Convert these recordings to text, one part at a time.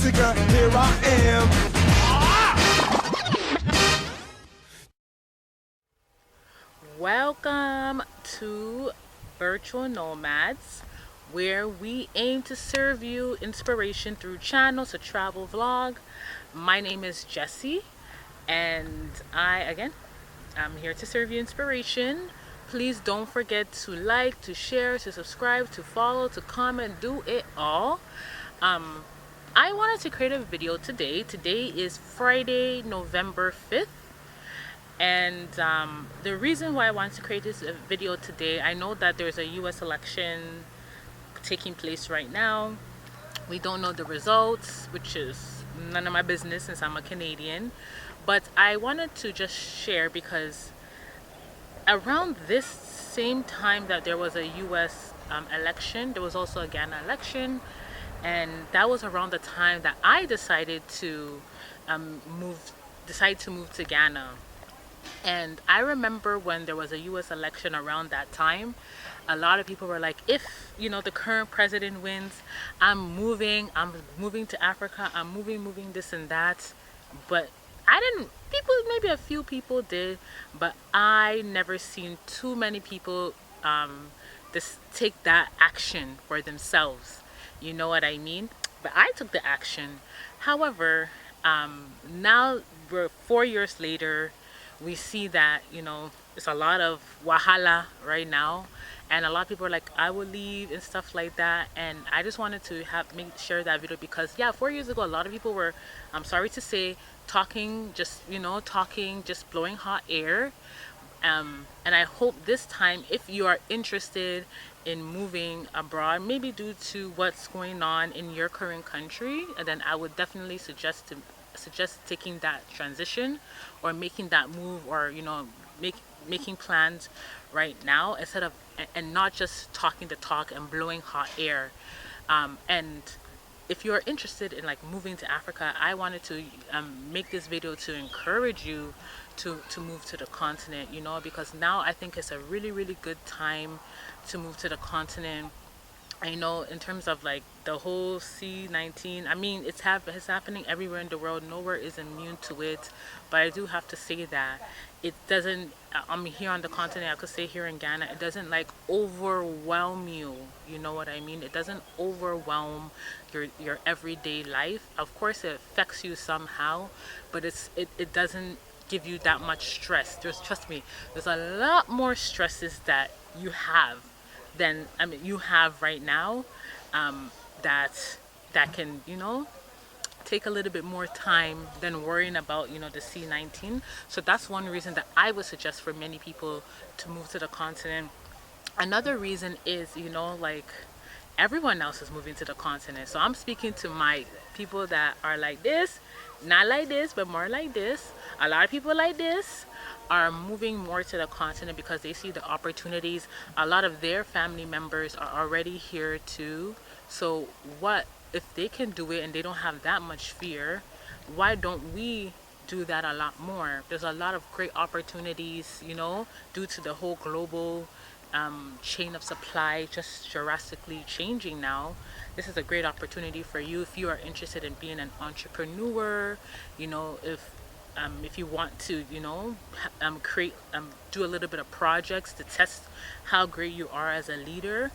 Jessica, here I am. Welcome to Virtual Nomads, where we aim to serve you inspiration through channels, a travel vlog. My name is Jessie, and I'm here to serve you inspiration. Please don't forget to like, to share, to subscribe, to follow, to comment, do it all. I wanted to create a video today. Today is Friday, November 5th. And the reason why I wanted to create this video today, I know that there's a US election taking place right now. We don't know the results, which is none of my business since I'm a Canadian. But I wanted to just share because around this same time that there was a US election, there was also a Ghana election. And that was around the time that I decided to move to Ghana. And I remember when there was a US election around that time, a lot of people were like, if the current president wins, I'm moving to Africa, I'm moving this and that. But I didn't, maybe a few people did, but I never seen too many people just take that action for themselves. You know what I mean? But I took the action. However, now we're 4 years later, we see that it's a lot of wahala right now, and a lot of people are like, I will leave and stuff like that. And I just wanted to share that video because 4 years ago a lot of people were, I'm sorry to say, talking, just blowing hot air. And I hope this time, if you are interested in moving abroad, maybe due to what's going on in your current country, and then I would definitely suggest taking that transition or making that move, or making plans right now, instead of and not just talking the talk and blowing hot air. And if you're interested in moving to Africa, I wanted to make this video to encourage you to move to the continent, because now I think it's a really good time to move to the continent. I know in terms of the whole C-19, I mean, it's happening everywhere in the world. Nowhere is immune to it. But I do have to say that it doesn't, here on the continent, I could say here in Ghana, it doesn't overwhelm you. You know what I mean? It doesn't overwhelm your everyday life. Of course, it affects you somehow, but it doesn't give you that much stress. Trust me, there's a lot more stresses that you have than you have right now, that can take a little bit more time than worrying about the C-19. So that's one reason that I would suggest for many people to move to the continent. Another reason is everyone else is moving to the continent. So I'm speaking to my people that are like this, not like this, but more like this. A lot of people like this are moving more to the continent because they see the opportunities. A lot of their family members are already here too. So what if they can do it and they don't have that much fear? Why don't we do that a lot more? There's a lot of great opportunities, due to the whole global chain of supply just drastically changing now. This is a great opportunity for you if you are interested in being an entrepreneur. If you want to create do a little bit of projects to test how great you are as a leader,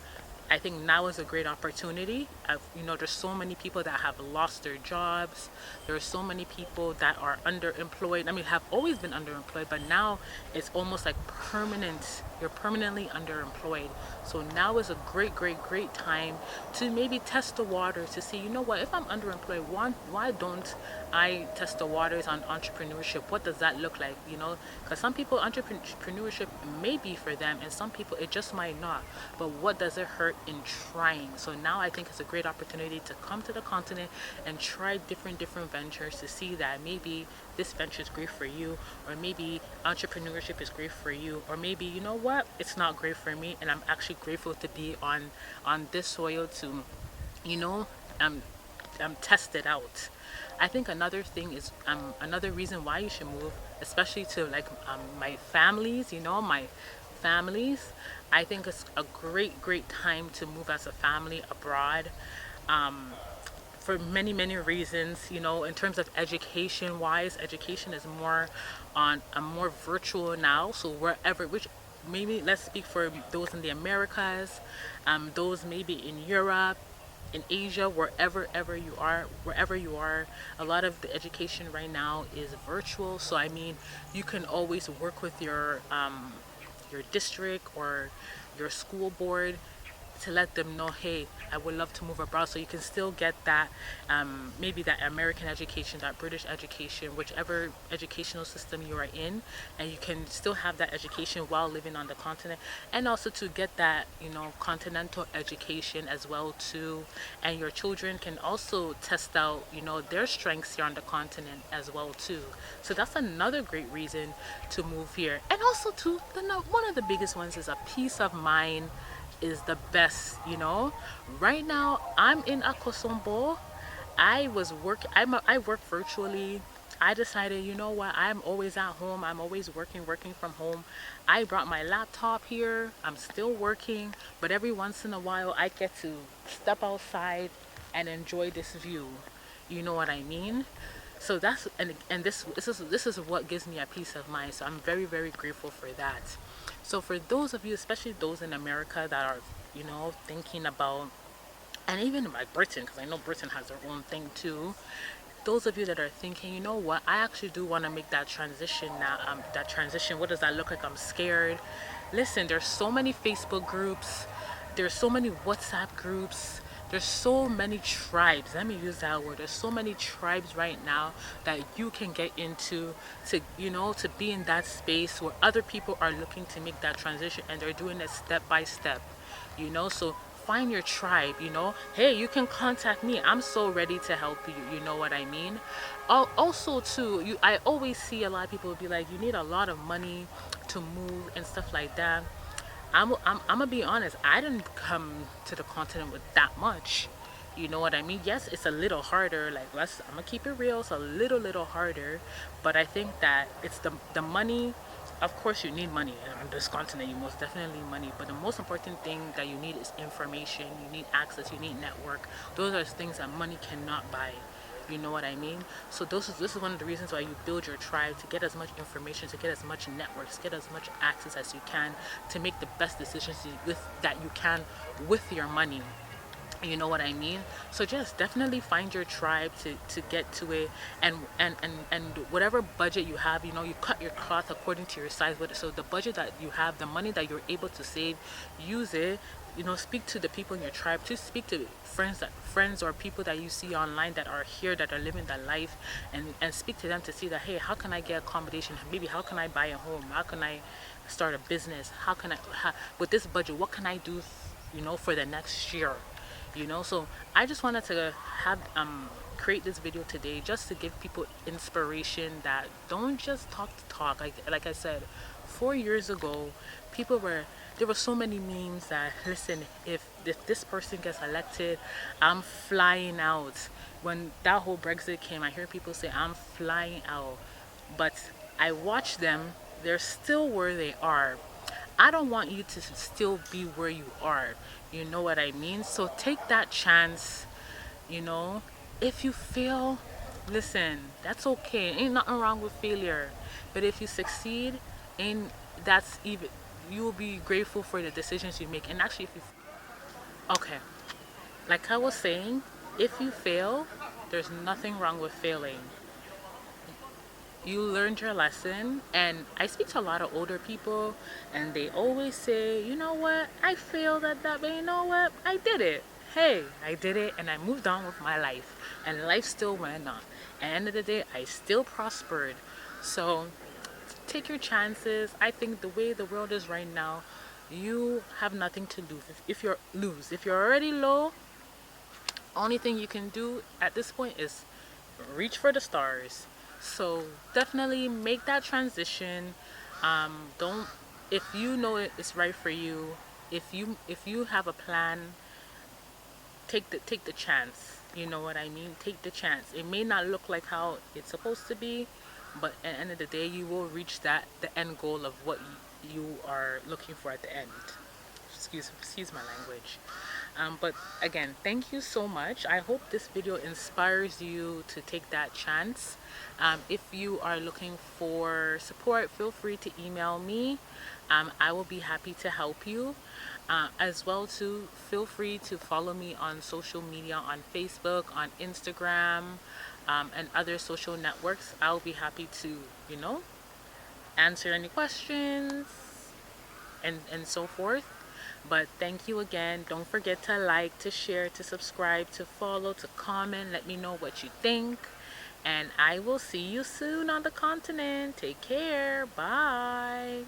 I think now is a great opportunity. There's so many people that have lost their jobs. There are so many people that are underemployed. Have always been underemployed, but now it's almost like permanent. You're permanently underemployed. So now is a great time to maybe test the waters to see, what, if I'm underemployed, why don't I test the waters on entrepreneurship? What does that look like? Because some people, entrepreneurship may be for them, and some people it just might not. But what does it hurt in trying? So now I think it's a great opportunity to come to the continent and try different ventures to see that maybe this venture is great for you, or maybe entrepreneurship is great for you, or maybe it's not great for me, and I'm actually grateful to be on this soil to test it out. I think another thing is another reason why you should move, especially to my families, I think it's a great time to move as a family abroad. for many reasons. In terms of education wise, education is more on a more virtual now. So wherever, which maybe let's speak for those in the Americas, those maybe in Europe, in Asia, wherever you are, a lot of the education right now is virtual. So I mean, you can always work with your district or your school board to let them know, hey, I would love to move abroad. So you can still get that, maybe that American education, that British education, whichever educational system you are in, and you can still have that education while living on the continent, and also to get that, continental education as well too. And your children can also test out, their strengths here on the continent as well too. So that's another great reason to move here. And also too, one of the biggest ones is a peace of mind is the best. Right now I'm in Akosombo. I work virtually. I decided, you know what, I'm always at home, I'm always working from home. I brought my laptop here, I'm still working, but every once in a while I get to step outside and enjoy this view. You know what I mean? So that's, and this is what gives me a peace of mind. So I'm very grateful for that. So for those of you, especially those in America that are, thinking about, and even like Britain, because I know Britain has their own thing too. Those of you that are thinking, you know what, I actually do want to make that transition now. That transition, what does that look like? I'm scared. Listen, there's so many Facebook groups, there's so many WhatsApp groups, there's so many tribes. Let me use that word. There's so many tribes right now that you can get into to be in that space where other people are looking to make that transition and they're doing it step by step. So find your tribe. Hey, you can contact me. I'm so ready to help you. You know what I mean? Also too, I always see a lot of people be like, you need a lot of money to move and stuff like that. I'm gonna be honest, I didn't come to the continent with that much. You know what I mean? Yes, it's a little harder. Like, I'm gonna keep it real. It's a little harder, but I think that it's the money. Of course, you need money on this continent. You most definitely need money, but the most important thing that you need is information. You need access. You need network. Those are things that money cannot buy. You know what I mean? So this is one of the reasons why you build your tribe, to get as much information, to get as much networks, get as much access as you can, to make the best decisions that you can with your money. You know what I mean? So just definitely find your tribe to get to it, and whatever budget you have, you cut your cloth according to your size. So the budget that you have, the money that you're able to save, use it. Speak to the people in your tribe, to speak to friends or people that you see online that are here, that are living that life, and speak to them to see that, hey, how can I get accommodation? Maybe how can I buy a home? How can I start a business? How can with this budget, what can I do for the next year? So I just wanted to have create this video today, just to give people inspiration that don't just talk the talk. Like I said, 4 years ago, there were so many memes that, listen, if this person gets elected, I'm flying out. When that whole Brexit came, I hear people say I'm flying out, but I watch them, they're still where they are. I don't want you to still be where you are. You know what I mean? So take that chance. If you fail, listen, that's okay. Ain't nothing wrong with failure. But if you succeed, ain't that's even you will be grateful for the decisions you make. And actually, okay, like I was saying, if you fail, there's nothing wrong with failing. You learned your lesson. And I speak to a lot of older people, and they always say, you know what, I failed at that, but you know what, I did it. Hey, I did it, and I moved on with my life, and life still went on. At the end of the day, I still prospered. So take your chances. I think the way the world is right now, you have nothing to lose. If you're already low, only thing you can do at this point is reach for the stars. So definitely make that transition. Don't If you know it's right for you, if you have a plan, take the chance. You know what I mean? Take the chance. It may not look like how it's supposed to be, but at the end of the day, you will reach the end goal of what you are looking for at the end. Excuse my language. But again, thank you so much. I hope this video inspires you to take that chance. If you are looking for support, feel free to email me. I will be happy to help you. As well, too, feel free to follow me on social media, on Facebook, on Instagram, and other social networks. I'll be happy to, answer any questions and so forth. But thank you again. Don't forget to like, to share, to subscribe, to follow, to comment. Let me know what you think. And I will see you soon on the continent. Take care. Bye.